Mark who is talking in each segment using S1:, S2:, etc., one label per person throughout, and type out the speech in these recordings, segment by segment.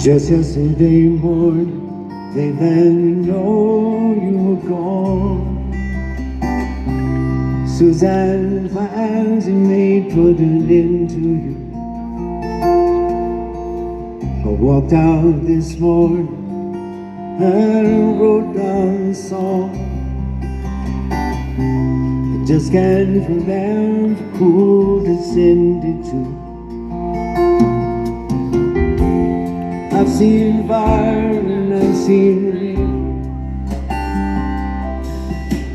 S1: Just yesterday morning, they let me know you were gone. Suzanne, plans you made put an end to you. I walked out this morning and wrote down a song. I just can't remember who to send it to. I've seen fire and I've seen rain.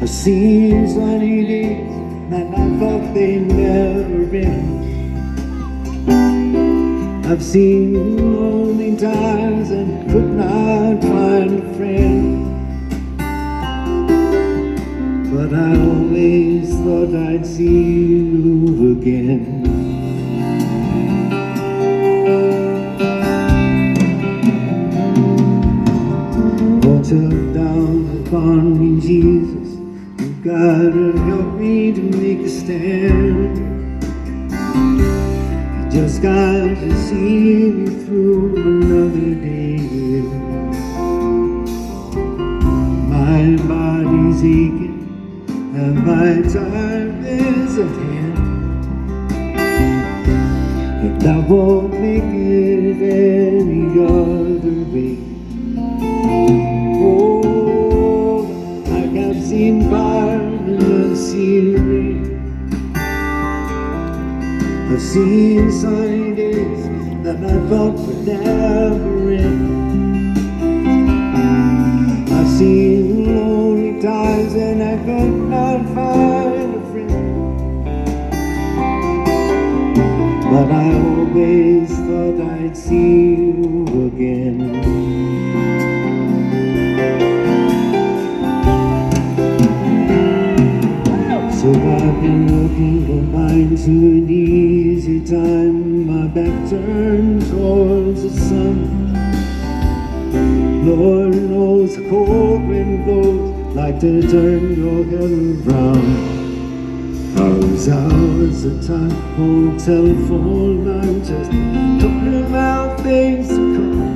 S1: I've seen sunny days that I thought they'd never end. I've seen lonely times and could not find a friend. But I always thought I'd see you again. Took down upon me, Jesus. You gotta help me to make a stand. You just gotta see me through another day. My body's aching and my time is at hand, and I won't make it any other way. I've seen fire and I've seen rain. I've seen sunny days that I thought would never end. I've seen lonely times and I could not find a friend. But I always thought I'd see you again. So I've been looking for mine to an easy time, my back turned towards the sun. Lord knows the cold wind blows like to turn your head around. Those hours of time on telephone, I'm just talking about things to come.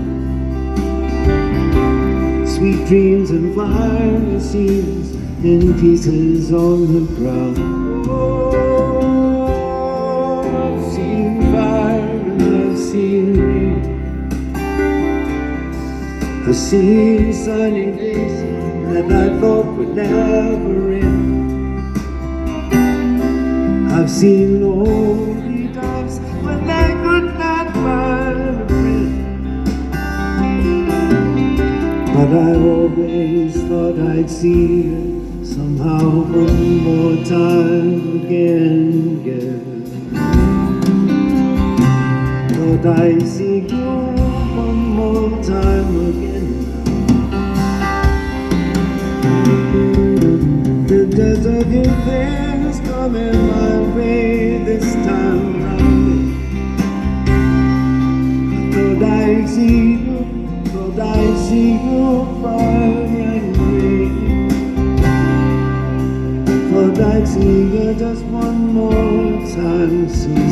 S1: Sweet dreams and flying scenes in pieces on the ground. Oh, I've seen fire and I've seen rain. I've seen sunny days that I thought would never end. I've seen lonely times when I could not find a friend. But I always thought I'd see you somehow one more time again, yeah. Thought I'd see you one more time again. There's a few things coming my way this time around. Thought I'd see you, thought I'd see you far and away. Thought I'd see you just one more time, Susan.